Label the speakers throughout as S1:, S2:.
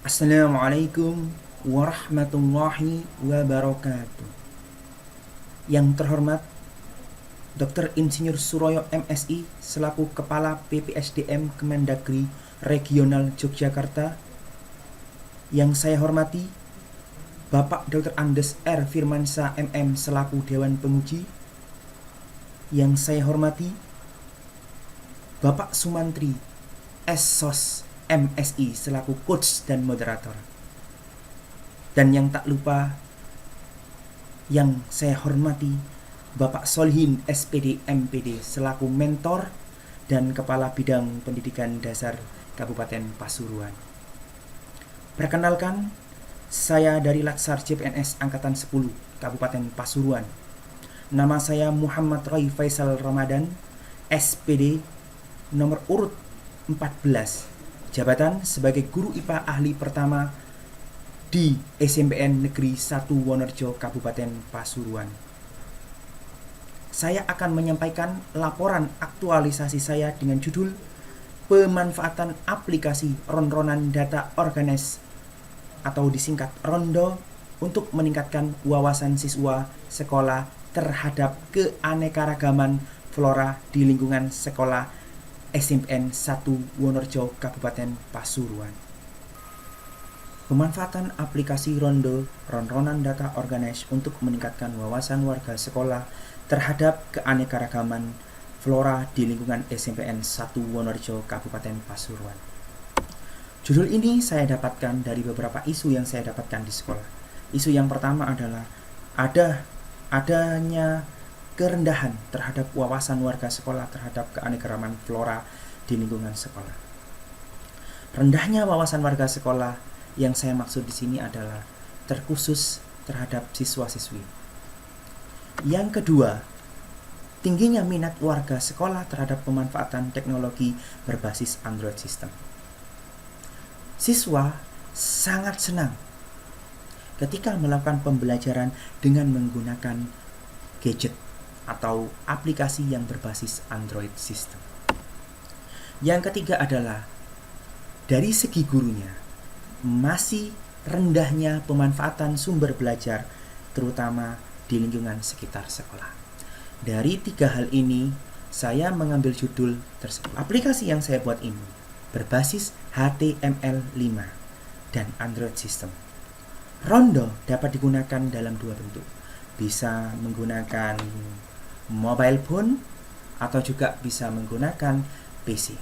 S1: Assalamualaikum warahmatullahi wabarakatuh. Yang terhormat Dr. Insinyur Suroyo MSI selaku Kepala PPSDM Kemendagri Regional Yogyakarta. Yang saya hormati Bapak Dr. Andes R. Firmansyah MM selaku Dewan Penguji. Yang saya hormati Bapak Sumantri S.Sos MSI selaku coach dan moderator. Dan yang tak lupa, yang saya hormati Bapak Solihin SPD MPD selaku mentor dan Kepala Bidang Pendidikan Dasar Kabupaten Pasuruan. Perkenalkan, saya dari Latsar CPNS Angkatan 10 Kabupaten Pasuruan. Nama saya Muhammad Roy Faisal Ramadan, SPD nomor urut 14, jabatan sebagai guru IPA ahli pertama di SMPN Negeri 1 Wonorejo Kabupaten Pasuruan. Saya akan menyampaikan laporan aktualisasi saya dengan judul pemanfaatan aplikasi ronronan data organis atau disingkat Rondo untuk meningkatkan wawasan siswa sekolah terhadap keanekaragaman flora di lingkungan sekolah SMPN 1 Wonorejo Kabupaten Pasuruan. Pemanfaatan aplikasi Rondo ronronan data organis untuk meningkatkan wawasan warga sekolah terhadap keanekaragaman flora di lingkungan SMPN 1 Wonorejo Kabupaten Pasuruan. Judul ini saya dapatkan dari beberapa isu yang saya dapatkan di sekolah. Isu yang pertama adalah adanya kerendahan terhadap wawasan warga sekolah terhadap keanekaragaman flora di lingkungan sekolah. Rendahnya wawasan warga sekolah yang saya maksud di sini adalah terkhusus terhadap siswa-siswi. Yang kedua, tingginya minat warga sekolah terhadap pemanfaatan teknologi berbasis Android system. Siswa sangat senang ketika melakukan pembelajaran dengan menggunakan gadget atau aplikasi yang berbasis Android system. Yang ketiga adalah dari segi gurunya, masih rendahnya pemanfaatan sumber belajar terutama di lingkungan sekitar sekolah. Dari tiga hal ini, saya mengambil judul tersebut. Aplikasi yang saya buat ini berbasis HTML5 dan Android system. Rondo dapat digunakan dalam dua bentuk. Bisa menggunakan mobile phone atau juga bisa menggunakan PC.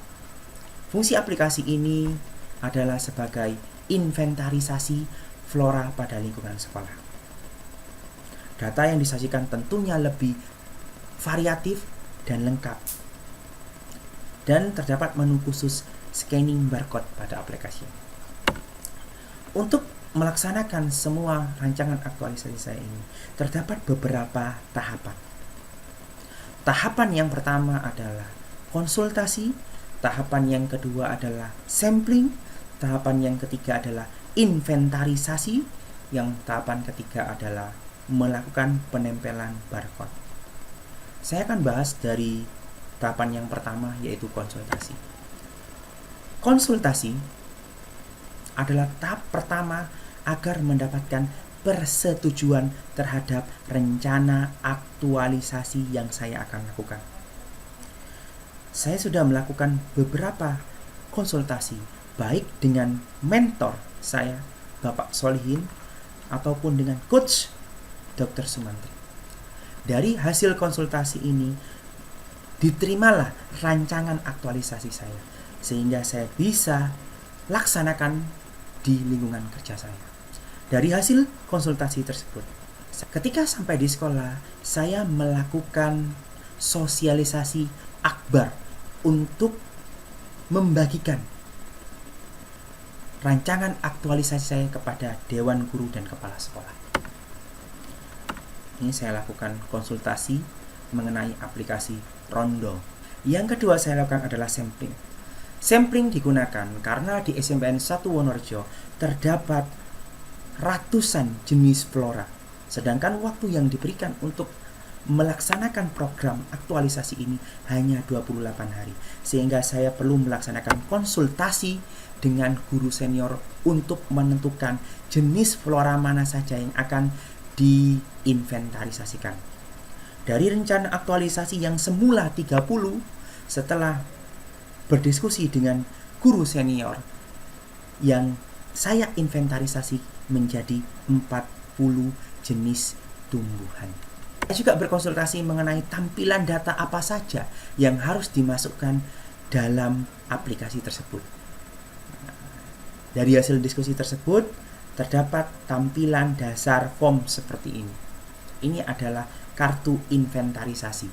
S1: Fungsi aplikasi ini adalah sebagai inventarisasi flora pada lingkungan sekolah. Data yang disajikan tentunya lebih variatif dan lengkap. Dan terdapat menu khusus scanning barcode pada aplikasi. Untuk melaksanakan semua rancangan aktualisasi saya ini, terdapat beberapa tahapan. Tahapan yang pertama adalah konsultasi, tahapan yang kedua adalah sampling, tahapan yang ketiga adalah inventarisasi, yang tahapan ketiga adalah melakukan penempelan barcode. Saya akan bahas dari tahapan yang pertama, yaitu konsultasi. Konsultasi adalah tahap pertama agar mendapatkan persetujuan terhadap rencana aktualisasi yang saya akan lakukan. Saya sudah melakukan beberapa konsultasi, baik dengan mentor saya, Bapak Solihin, ataupun dengan coach Dr. Sumantri. Dari hasil konsultasi ini, diterimalah rancangan aktualisasi saya, sehingga saya bisa laksanakan di lingkungan kerja saya. Dari hasil konsultasi tersebut, ketika sampai di sekolah, saya melakukan sosialisasi akbar untuk membagikan rancangan aktualisasi saya kepada Dewan Guru dan Kepala Sekolah. Ini saya lakukan konsultasi mengenai aplikasi Rondo. Yang kedua saya lakukan adalah sampling. Sampling digunakan karena di SMPN 1 Wonorejo terdapat ratusan jenis flora, sedangkan waktu yang diberikan untuk melaksanakan program aktualisasi ini hanya 28 hari. Sehingga saya perlu melaksanakan konsultasi dengan guru senior untuk menentukan jenis flora mana saja yang akan diinventarisasikan. Dari rencana aktualisasi yang semula 30, setelah berdiskusi dengan guru senior, yang saya inventarisasi menjadi 40 jenis tumbuhan. Saya juga berkonsultasi mengenai tampilan data apa saja yang harus dimasukkan dalam aplikasi tersebut. Dari hasil diskusi tersebut, terdapat tampilan dasar form seperti ini. Ini adalah kartu inventarisasi.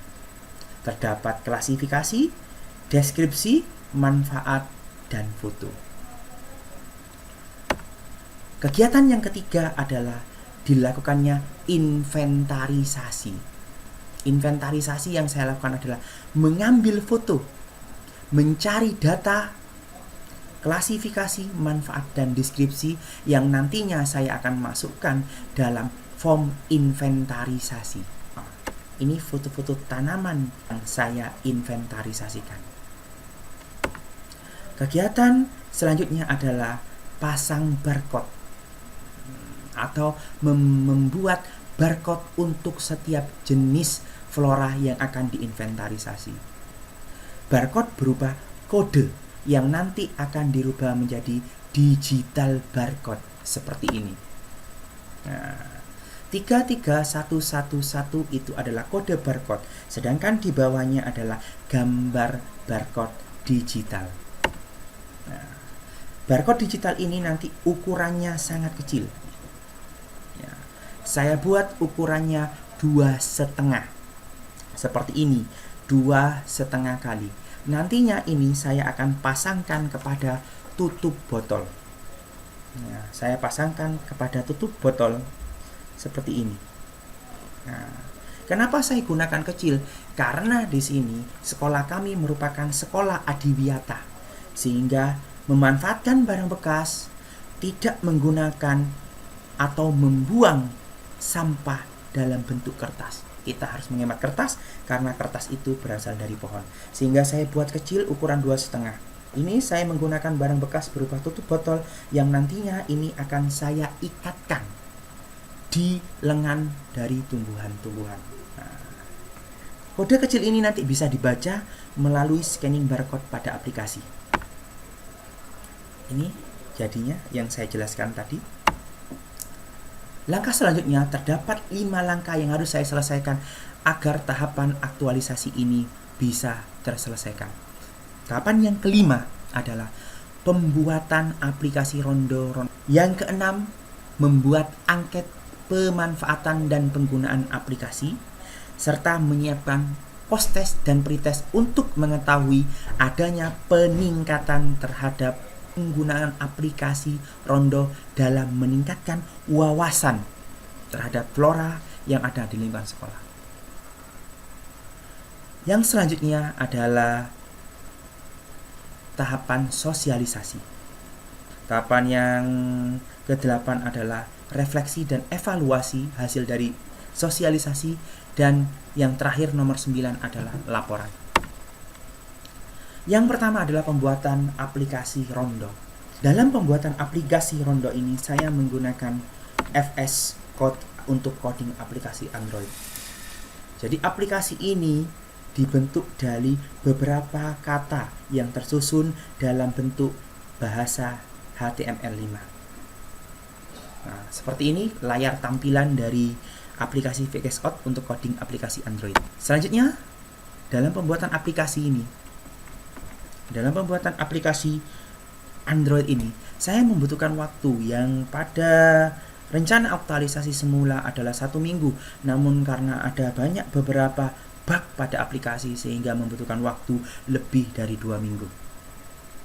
S1: Terdapat klasifikasi, deskripsi, manfaat, dan foto. Kegiatan yang ketiga adalah dilakukannya inventarisasi. Inventarisasi yang saya lakukan adalah mengambil foto, mencari data, klasifikasi, manfaat, dan deskripsi yang nantinya saya akan masukkan dalam form inventarisasi. Ini foto-foto tanaman yang saya inventarisasikan. Kegiatan selanjutnya adalah pasang barcode atau membuat barcode untuk setiap jenis flora yang akan diinventarisasi. Barcode berupa kode yang nanti akan dirubah menjadi digital barcode seperti ini. Nah, 33111 itu adalah kode barcode, sedangkan di bawahnya adalah gambar barcode digital. Nah, barcode digital ini nanti ukurannya sangat kecil. Saya buat ukurannya 2,5 seperti ini, 2,5 kali. Nantinya ini saya akan pasangkan kepada tutup botol. Nah, saya pasangkan kepada tutup botol seperti ini. Nah, kenapa saya gunakan kecil? Karena di sini sekolah kami merupakan sekolah adiwiyata, sehingga memanfaatkan barang bekas, tidak menggunakan atau membuang sampah dalam bentuk kertas. Kita harus menghemat kertas karena kertas itu berasal dari pohon. Sehingga saya buat kecil ukuran 2,5. Ini saya menggunakan barang bekas berupa tutup botol yang nantinya ini akan saya ikatkan di lengan dari tumbuhan-tumbuhan. Nah, kode kecil ini nanti bisa dibaca melalui scanning barcode pada aplikasi. Ini jadinya yang saya jelaskan tadi. Langkah selanjutnya, terdapat 5 langkah yang harus saya selesaikan agar tahapan aktualisasi ini bisa terselesaikan. Tahapan yang kelima adalah pembuatan aplikasi Rondo. Yang keenam, membuat angket pemanfaatan dan penggunaan aplikasi, serta menyiapkan post-test dan pre-test untuk mengetahui adanya peningkatan terhadap penggunaan aplikasi Rondo dalam meningkatkan wawasan terhadap flora yang ada di lingkungan sekolah. Yang selanjutnya adalah tahapan sosialisasi. Tahapan yang ke-8 adalah refleksi dan evaluasi hasil dari sosialisasi, dan yang terakhir nomor 9 adalah laporan. Yang pertama adalah pembuatan aplikasi Rondo. Dalam pembuatan aplikasi Rondo ini saya menggunakan FS Code untuk coding aplikasi Android. Jadi aplikasi ini dibentuk dari beberapa kata yang tersusun dalam bentuk bahasa HTML5. Nah, seperti ini layar tampilan dari aplikasi VS Code untuk coding aplikasi Android. Selanjutnya, dalam pembuatan aplikasi Android ini, saya membutuhkan waktu yang pada rencana aktualisasi semula adalah 1 minggu. Namun karena ada beberapa bug pada aplikasi sehingga membutuhkan waktu lebih dari 2 minggu.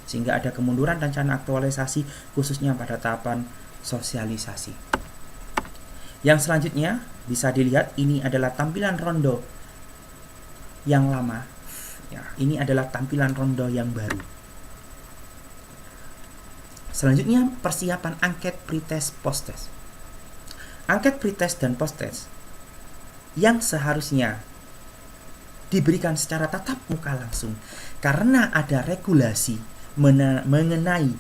S1: Sehingga ada kemunduran rencana aktualisasi khususnya pada tahapan sosialisasi. Yang selanjutnya bisa dilihat ini adalah tampilan Rondo yang lama. Ya, ini adalah tampilan Rondo yang baru. Selanjutnya persiapan angket, pretest, posttest. Angket, pretest, dan posttest yang seharusnya diberikan secara tatap muka langsung karena ada regulasi mengenai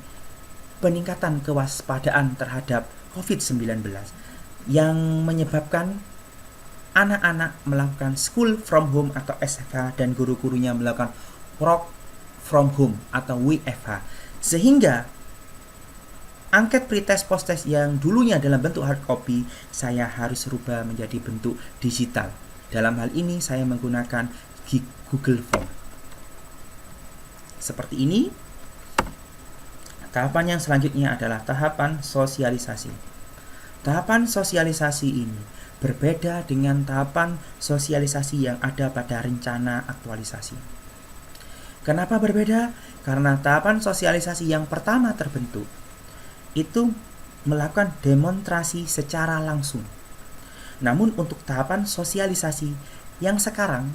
S1: peningkatan kewaspadaan terhadap COVID-19 yang menyebabkan anak-anak melakukan school from home atau SFH dan guru-gurunya melakukan work from home atau WFH, sehingga angket pretest posttest yang dulunya dalam bentuk hard copy saya harus rubah menjadi bentuk digital. Dalam hal ini saya menggunakan Google Form seperti ini. Tahapan yang selanjutnya adalah tahapan sosialisasi. Tahapan sosialisasi ini berbeda dengan tahapan sosialisasi yang ada pada rencana aktualisasi. Kenapa berbeda? Karena tahapan sosialisasi yang pertama terbentuk itu melakukan demonstrasi secara langsung. Namun untuk tahapan sosialisasi yang sekarang,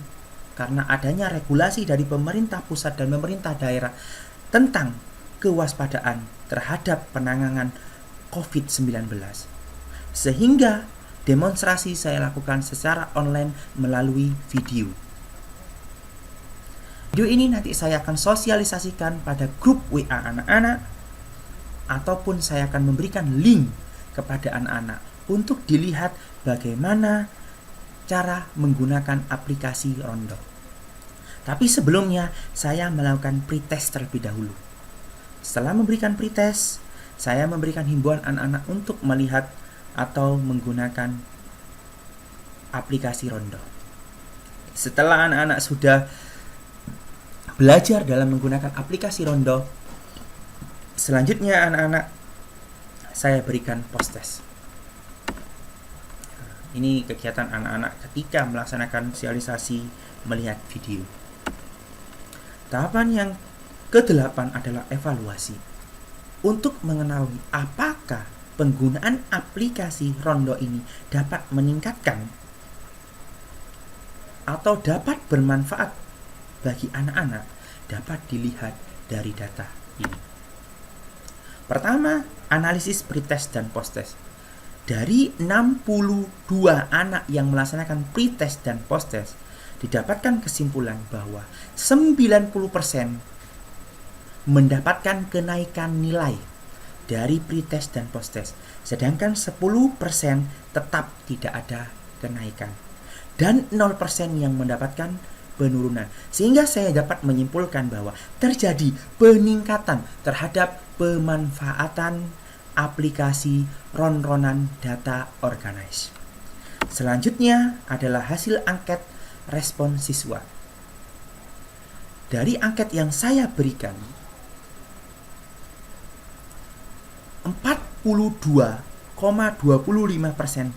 S1: karena adanya regulasi dari pemerintah pusat dan pemerintah daerah tentang kewaspadaan terhadap penanganan COVID-19, sehingga demonstrasi saya lakukan secara online melalui video. Video ini nanti saya akan sosialisasikan pada grup WA anak-anak, ataupun saya akan memberikan link kepada anak-anak untuk dilihat bagaimana cara menggunakan aplikasi Rondo. Tapi sebelumnya saya melakukan pretest terlebih dahulu. Setelah memberikan pretest, saya memberikan himbauan anak-anak untuk melihat atau menggunakan aplikasi Rondo. Setelah anak-anak sudah belajar dalam menggunakan aplikasi Rondo, selanjutnya anak-anak saya berikan posttest. Ini kegiatan anak-anak ketika melaksanakan sosialisasi melihat video. Tahapan yang ke-8 adalah evaluasi. Untuk mengetahui apakah penggunaan aplikasi Rondo ini dapat meningkatkan atau dapat bermanfaat bagi anak-anak, dapat dilihat dari data ini. Pertama, analisis pretest dan posttest. Dari 62 anak yang melaksanakan pretest dan posttest, didapatkan kesimpulan bahwa 90% mendapatkan kenaikan nilai dari pretest dan posttest, sedangkan 10% tetap tidak ada kenaikan, dan 0% yang mendapatkan penurunan. Sehingga saya dapat menyimpulkan bahwa terjadi peningkatan terhadap pemanfaatan aplikasi ron-ronan data organize. Selanjutnya adalah hasil angket respon siswa. Dari angket yang saya berikan, 42,25%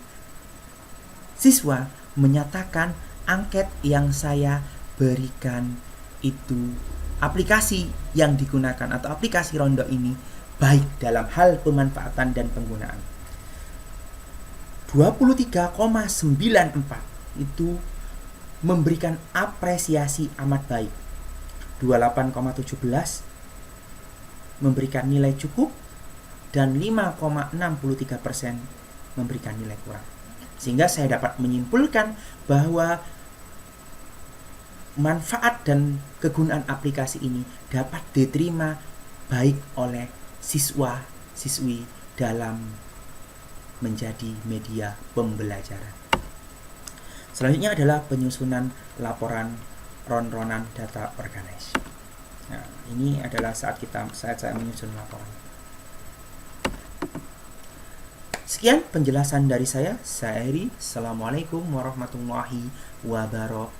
S1: siswa menyatakan angket yang saya berikan itu, aplikasi yang digunakan atau aplikasi Rondo ini baik dalam hal pemanfaatan dan penggunaan. 23,94 itu memberikan apresiasi amat baik. 28,17 memberikan nilai cukup, dan 5,63% memberikan nilai kurang. Sehingga saya dapat menyimpulkan bahwa manfaat dan kegunaan aplikasi ini dapat diterima baik oleh siswa-siswi dalam menjadi media pembelajaran. Selanjutnya adalah penyusunan laporan ron-ronan data organize. Nah, ini adalah saat saya menyusun laporan. Sekian penjelasan dari saya Heri. Assalamualaikum warahmatullahi wabarakatuh.